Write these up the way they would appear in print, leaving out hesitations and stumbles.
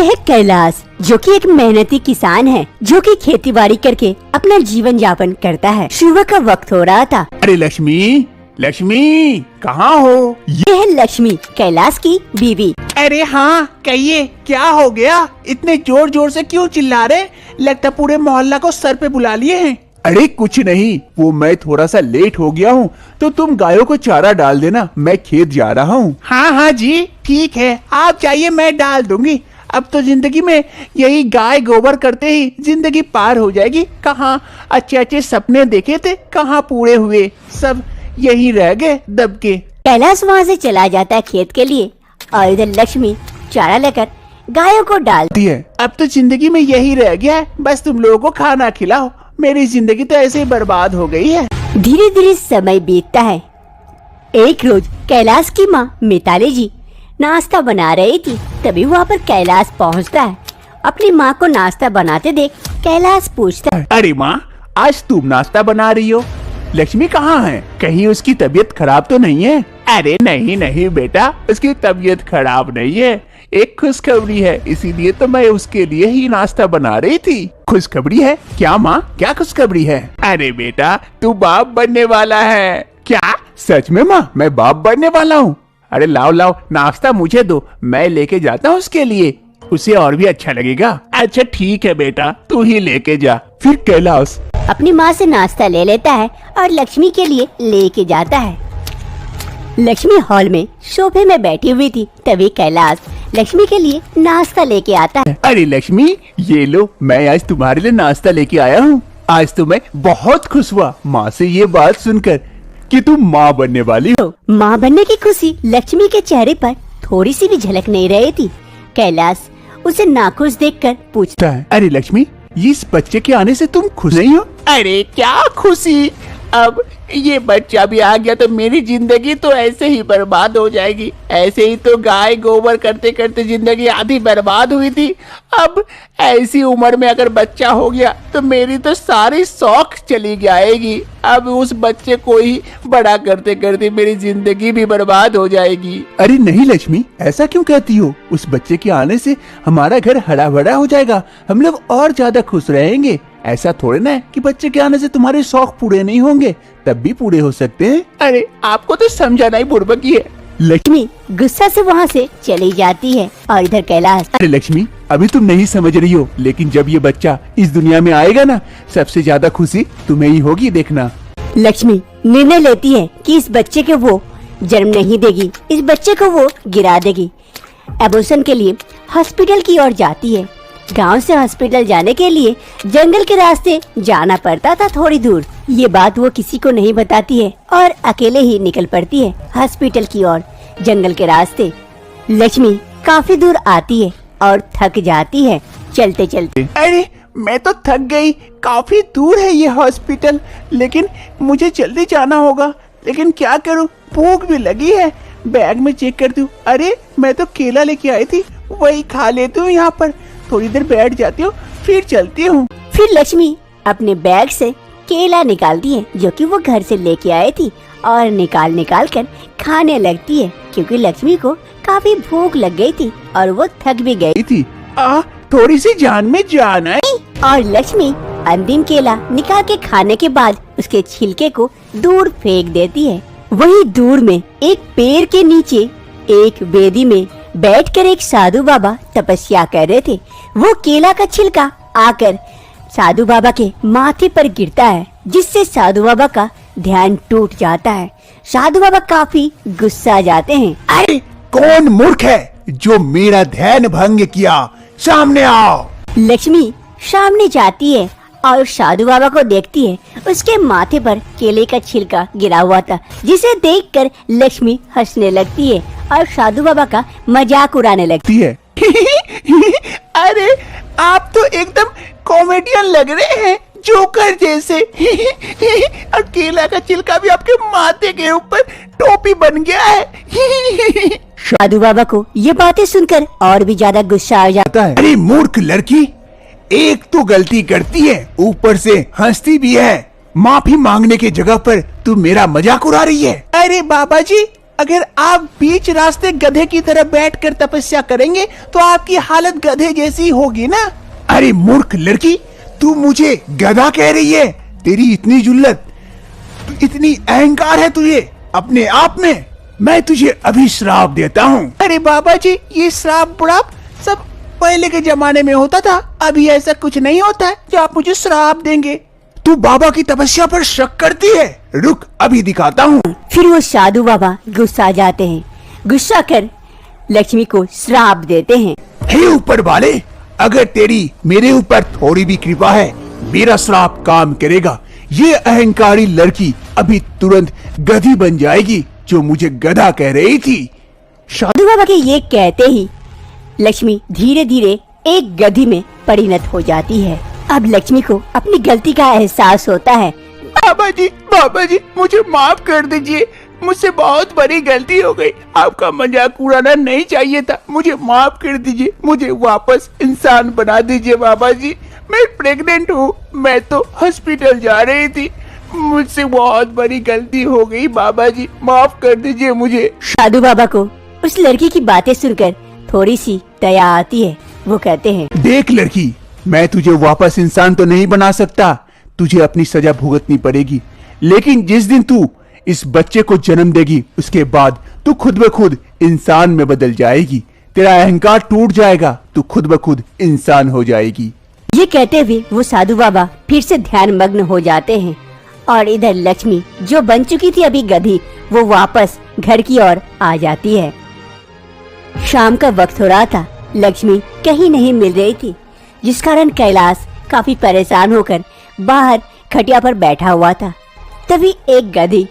हैं कैलाश, जो कि एक मेहनती किसान है, जो कि खेतीबाड़ी करके अपना जीवन यापन करता है। सुबह का वक्त हो रहा था। अरे लक्ष्मी, लक्ष्मी कहाँ हो? ये है लक्ष्मी, कैलाश की बीवी। अरे हाँ, कहिए क्या हो गया? इतने जोर जोर से क्यों चिल्ला रहे? लगता पूरे मोहल्ला को सर पे बुला लिए हैं। अरे कुछ नहीं, वो मैं थोड़ा सा लेट हो गया हूँ, तो तुम गायों को चारा डाल देना, मैं खेत जा रहा हूँ। हाँ हाँ जी ठीक है, आप चाहिए मैं डाल दूंगी। अब तो जिंदगी में यही गाय गोबर करते ही जिंदगी पार हो जाएगी। कहाँ अच्छे अच्छे सपने देखे थे, कहाँ पूरे हुए, सब यही रह गए दब के। कैलाश वहाँ से चला जाता है खेत के लिए और इधर लक्ष्मी चारा लेकर गायों को डालती है। अब तो जिंदगी में यही रह गया है, बस तुम लोगों को खाना खिलाओ। मेरी जिंदगी तो ऐसे ही बर्बाद हो गई है। धीरे धीरे समय बीतता है। एक रोज कैलाश की माँ मिताली जी नाश्ता बना रही थी, तभी वहाँ पर कैलाश पहुँचता है। अपनी माँ को नाश्ता बनाते देख कैलाश पूछता है, अरे माँ, आज तुम नाश्ता बना रही हो? लक्ष्मी कहाँ है? कहीं उसकी तबीयत खराब तो नहीं है? अरे नहीं नहीं बेटा, उसकी तबीयत खराब नहीं है, एक खुशखबरी है, इसीलिए तो मैं उसके लिए ही नाश्ता बना रही थी। खुशखबरी है? क्या माँ, क्या खुशखबरी है? अरे बेटा, तू बाप बनने वाला है। क्या सच में माँ, मैं बाप बनने वाला हूँ? अरे लाओ लाओ, नाश्ता मुझे दो, मैं लेके जाता हूँ उसके लिए, उसे और भी अच्छा लगेगा। अच्छा ठीक है बेटा, तू ही लेके जा। फिर कैलाश अपनी माँ से नाश्ता ले लेता है और लक्ष्मी के लिए लेके जाता है। लक्ष्मी हॉल में सोफे में बैठी हुई थी, तभी कैलाश लक्ष्मी के लिए नाश्ता लेके आता है। अरे लक्ष्मी, ये लो, मैं आज तुम्हारे लिए नाश्ता लेके आया हूँ। आज तो मैं बहुत खुश हुआ माँ से ये बात सुनकर कि तुम माँ बनने वाली हो। माँ बनने की खुशी लक्ष्मी के चेहरे पर थोड़ी सी भी झलक नहीं रही थी। कैलाश उसे नाखुश देखकर पूछता है, अरे लक्ष्मी, इस बच्चे के आने से तुम खुश नहीं हो? अरे क्या खुशी, अब ये बच्चा भी आ गया तो मेरी जिंदगी तो ऐसे ही बर्बाद हो जाएगी। ऐसे ही तो गाय गोबर करते करते जिंदगी आधी बर्बाद हुई थी। अब ऐसी उम्र में अगर बच्चा हो गया तो मेरी तो सारी शौक चली जाएगी। अब उस बच्चे को ही बड़ा करते करते मेरी जिंदगी भी बर्बाद हो जाएगी। अरे नहीं लक्ष्मी, ऐसा क्यों कहती हो? उस बच्चे के आने से हमारा घर हरा भरा हो जाएगा, हम लोग और ज्यादा खुश रहेंगे। ऐसा थोड़े ना है कि बच्चे के आने से तुम्हारे शौक पूरे नहीं होंगे, तब भी पूरे हो सकते हैं। अरे आपको तो समझाना ही बुड़बक है। लक्ष्मी गुस्सा से वहाँ से चली जाती है और इधर कैलाश, अरे लक्ष्मी, अभी तुम नहीं समझ रही हो, लेकिन जब ये बच्चा इस दुनिया में आएगा ना, सबसे ज्यादा खुशी तुम्हें ही होगी, देखना। लक्ष्मी निर्णय लेती है कि इस बच्चे को वो जन्म नहीं देगी, इस बच्चे को वो गिरा देगी। एबॉर्शन के लिए हॉस्पिटल की ओर जाती है। गांव से हॉस्पिटल जाने के लिए जंगल के रास्ते जाना पड़ता था थोड़ी दूर। ये बात वो किसी को नहीं बताती है और अकेले ही निकल पड़ती है हॉस्पिटल की ओर जंगल के रास्ते। लक्ष्मी काफी दूर आती है और थक जाती है चलते चलते। अरे मैं तो थक गई, काफी दूर है ये हॉस्पिटल, लेकिन मुझे जल्दी जाना होगा। लेकिन क्या करूं, भूख भी लगी है। बैग में चेक करती हूँ, अरे मैं तो केला लेके आई थी, वही खा लेती हूँ। यहाँ पर थोड़ी देर बैठ जाती हूँ, फिर चलती हूँ। फिर लक्ष्मी अपने बैग से केला निकालती है जो कि वो घर से लेके आई थी और निकाल कर खाने लगती है, क्योंकि लक्ष्मी को काफी भूख लग गई थी और वो थक भी गई थी। थोड़ी सी जान में जान है। और लक्ष्मी अंतिम केला निकाल के खाने के बाद उसके छिलके को दूर फेंक देती है। वहीं दूर में एक पेड़ के नीचे एक वेदी में बैठकर एक साधु बाबा तपस्या कर रहे थे। वो केला का छिलका आकर साधु बाबा के माथे पर गिरता है, जिससे साधु बाबा का ध्यान टूट जाता है। साधु बाबा काफी गुस्सा जाते हैं। अरे कौन मूर्ख है जो मेरा ध्यान भंग किया? सामने आओ। लक्ष्मी सामने जाती है और साधु बाबा को देखती है। उसके माथे पर केले का छिलका गिरा हुआ था, जिसे देखकर लक्ष्मी हंसने लगती है और साधु बाबा का मजाक उड़ाने लगती है। अरे आप तो एकदम कॉमेडियन लग रहे हैं, जोकर जैसे। और केला का छिलका भी आपके माथे के ऊपर टोपी बन गया है। साधु बाबा को ये बातें सुनकर और भी ज्यादा गुस्सा आ जाता है। अरे मूर्ख लड़की, एक तो गलती करती है, ऊपर से हंसती भी है। माफी मांगने की जगह पर तू मेरा मजाक उड़ा रही है। अरे बाबा जी, अगर आप बीच रास्ते गधे की तरह बैठकर तपस्या करेंगे तो आपकी हालत गधे जैसी होगी ना। अरे मूर्ख लड़की, तू मुझे गधा कह रही है? तेरी इतनी जुल्लत, इतनी अहंकार है तुझे अपने आप में। मैं तुझे अभी श्राप देता हूँ। अरे बाबा जी, ये श्राप बुढ़ाप सब पहले के जमाने में होता था, अभी ऐसा कुछ नहीं होता है जो आप मुझे श्राप देंगे। तू बाबा की तपस्या पर शक करती है? रुक, अभी दिखाता हूँ। फिर वो साधु बाबा गुस्सा जाते हैं, गुस्सा कर लक्ष्मी को श्राप देते हैं। हे ऊपर वाले, अगर तेरी मेरे ऊपर थोड़ी भी कृपा है, मेरा श्राप काम करेगा। ये अहंकारी लड़की अभी तुरंत गधी बन जाएगी जो मुझे गधा कह रही थी। साधु बाबा के ये कहते ही लक्ष्मी धीरे धीरे एक गधी में परिणत हो जाती है। अब लक्ष्मी को अपनी गलती का एहसास होता है। बाबा जी, मुझे माफ कर दीजिए, मुझसे बहुत बड़ी गलती हो गई। आपका मजाक उड़ाना नहीं चाहिए था, मुझे माफ कर दीजिए, मुझे वापस इंसान बना दीजिए बाबा जी। मैं प्रेग्नेंट हूँ, मैं तो हॉस्पिटल जा रही थी, मुझसे बहुत बड़ी गलती हो गई बाबा जी, माफ कर दीजिए मुझे। साधु बाबा को उस लड़की की बातें सुनकर थोड़ी सी दया आती है। वो कहते हैं, देख लड़की, मैं तुझे वापस इंसान तो नहीं बना सकता, तुझे अपनी सजा भुगतनी पड़ेगी। लेकिन जिस दिन तू इस बच्चे को जन्म देगी, उसके बाद तू खुद ब खुद इंसान में बदल जाएगी। तेरा अहंकार टूट जाएगा, तू खुद ब खुद इंसान हो जाएगी। ये कहते हुए वो साधु बाबा फिर से ध्यान मग्न हो जाते हैं और इधर लक्ष्मी जो बन चुकी थी अभी गधी, वो वापस घर की ओर आ जाती है। शाम का वक्त हो रहा था, लक्ष्मी कहीं नहीं मिल रही थी, जिस कारण कैलाश काफी परेशान होकर बाहर खटिया पर बैठा हुआ था। तभी एक गधी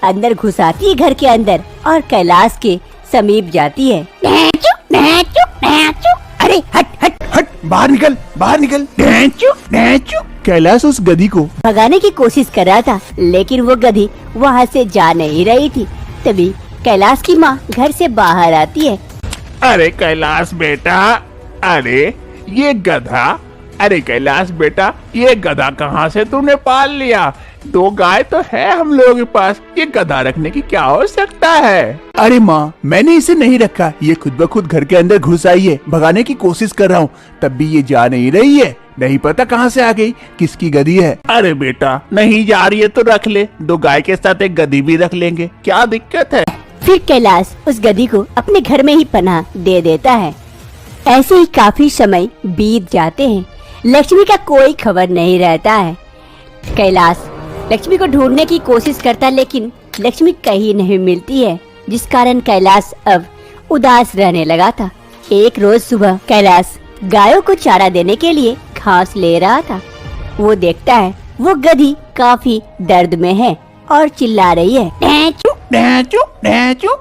अंदर घुस आती है घर के अंदर और कैलाश के समीप जाती है। नैचू, नैचू, नैचू। अरे हट हट हट, बाहर निकल, बाहर निकल। नैचू, नैचू। कैलाश उस गधी को भगाने की कोशिश कर रहा था, लेकिन वो गधी वहाँ से जा नहीं रही थी। तभी कैलाश की माँ घर से बाहर आती है। अरे कैलाश बेटा, अरे ये गधा, अरे कैलाश बेटा, ये गधा कहाँ से तूने पाल लिया? 2 गाय तो है हम लोगों के पास, ये गधा रखने की क्या आवश्यकता है? अरे माँ, मैंने इसे नहीं रखा, ये खुद ब खुद घर के अंदर घुस आई है, भगाने की कोशिश कर रहा हूँ, तब भी ये जा नहीं रही है, नहीं पता कहाँ से आ गई, किसकी गधी है। अरे बेटा, नहीं जा रही है तो रख ले, 2 गाय के साथ एक गधी भी रख लेंगे, क्या दिक्कत है? फिर कैलाश उस गधी को अपने घर में ही पनाह दे देता है। ऐसे ही काफी समय बीत जाते हैं, लक्ष्मी का कोई खबर नहीं रहता है। कैलाश लक्ष्मी को ढूंढने की कोशिश करता है, लेकिन लक्ष्मी कहीं नहीं मिलती है, जिस कारण कैलाश अब उदास रहने लगा था। एक रोज सुबह कैलाश गायों को चारा देने के लिए घास ले रहा था। वो देखता है वो गधी काफी दर्द में है और चिल्ला रही है, नैचू, नैचू, नैचू,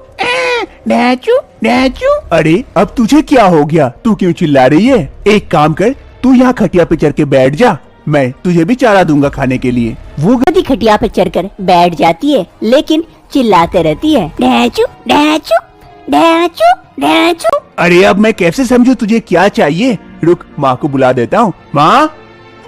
नैचू, नैचू। अरे अब तुझे क्या हो गया, तू क्यों चिल्ला रही है? एक काम कर, तू यहाँ खटिया पे चढ़ के बैठ जा, मैं तुझे भी चारा दूंगा खाने के लिए। वो गधी खटिया पे चढ़कर बैठ जाती है, लेकिन चिल्लाते रहती है, नैचू, नैचू, नैचू, नैचू। अरे अब मैं कैसे समझूं तुझे क्या चाहिए? रुक, माँ को बुला देता हूँ। माँ,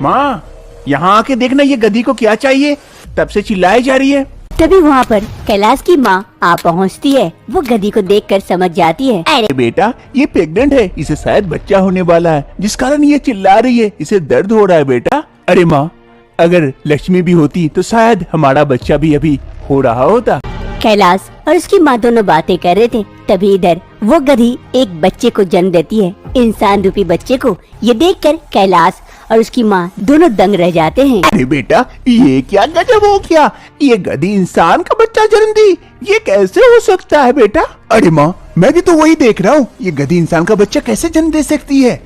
माँ, यहाँ आके देखना ये गधी को क्या चाहिए, तब से चिल्लाई जा रही है। तभी वहाँ पर कैलाश की माँ आ पहुँचती है। वो गधी को देखकर समझ जाती है, अरे बेटा, ये प्रेग्नेंट है, इसे शायद बच्चा होने वाला है, जिस कारण ये चिल्ला रही है, इसे दर्द हो रहा है बेटा। अरे माँ, अगर लक्ष्मी भी होती तो शायद हमारा बच्चा भी अभी हो रहा होता। कैलाश और उसकी माँ दोनों बातें कर रहे थे, तभी इधर वो गधी एक बच्चे को जन्म देती है, इंसान रूपी बच्चे को। ये देखकर कैलाश और उसकी माँ दोनों दंग रह जाते हैं। अरे बेटा, ये क्या गजब हो गया, ये गधी इंसान का बच्चा जन्म दी, ये कैसे हो सकता है बेटा? अरे माँ, मैं भी तो वही देख रहा हूँ, ये गधी इंसान का बच्चा कैसे जन्म दे सकती है?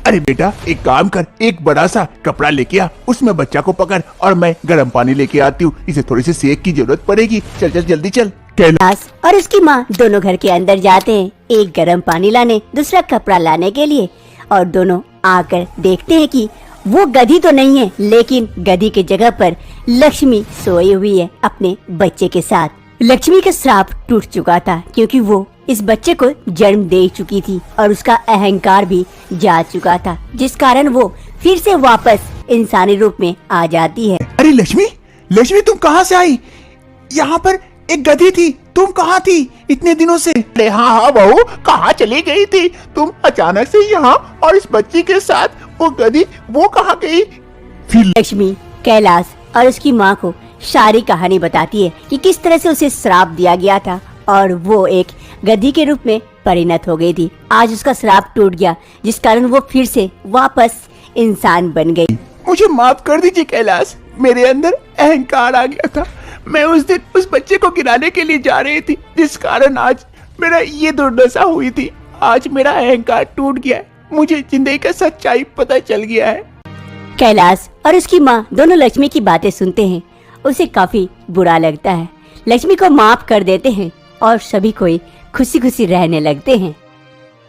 अरे बेटा, एक काम कर, एक बड़ा सा कपड़ा लेके आ, उसमें बच्चा को पकड़ और मैं गर्म पानी लेके आती हूँ, इसे थोड़ी सी सेक की जरूरत पड़ेगी। चल चल जल्दी चल। कैलाश और उसकी माँ दोनों घर के अंदर जाते हैं, एक गर्म पानी लाने, दूसरा कपड़ा लाने के लिए, और दोनों आकर देखते हैं कि वो गधी तो नहीं है, लेकिन गधी के जगह पर लक्ष्मी सोई हुई है अपने बच्चे के साथ। लक्ष्मी का श्राप टूट चुका था, क्योंकि वो इस बच्चे को जन्म दे चुकी थी और उसका अहंकार भी जा चुका था, जिस कारण वो फिर से वापस इंसानी रूप में आ जाती है। अरे लक्ष्मी, लक्ष्मी तुम कहाँ से आई? यहाँ पर एक गधी थी, तुम कहाँ थी इतने दिनों से? अरे हाँ हाँ बहू, कहाँ चली गई थी तुम अचानक से यहाँ, और इस बच्ची के साथ वो गधी वो कहाँ गई? फिर लक्ष्मी कैलाश और उसकी माँ को सारी कहानी बताती है कि किस तरह से उसे श्राप दिया गया था और वो एक गधी के रूप में परिणत हो गई थी। आज उसका श्राप टूट गया, जिस कारण वो फिर से वापस इंसान बन गई। मुझे माफ कर दीजिए कैलाश, मेरे अंदर अहंकार आ गया था। मैं उस दिन उस बच्चे को गिराने के लिए जा रही थी, जिस कारण आज मेरा ये दुर्दशा हुई थी। आज मेरा अहंकार टूट गया है, मुझे जिंदगी का सच्चाई पता चल गया है। कैलाश और उसकी माँ दोनों लक्ष्मी की बातें सुनते हैं। उसे काफी बुरा लगता है। लक्ष्मी को माफ कर देते हैं और सभी कोई खुशी खुशी रहने लगते हैं।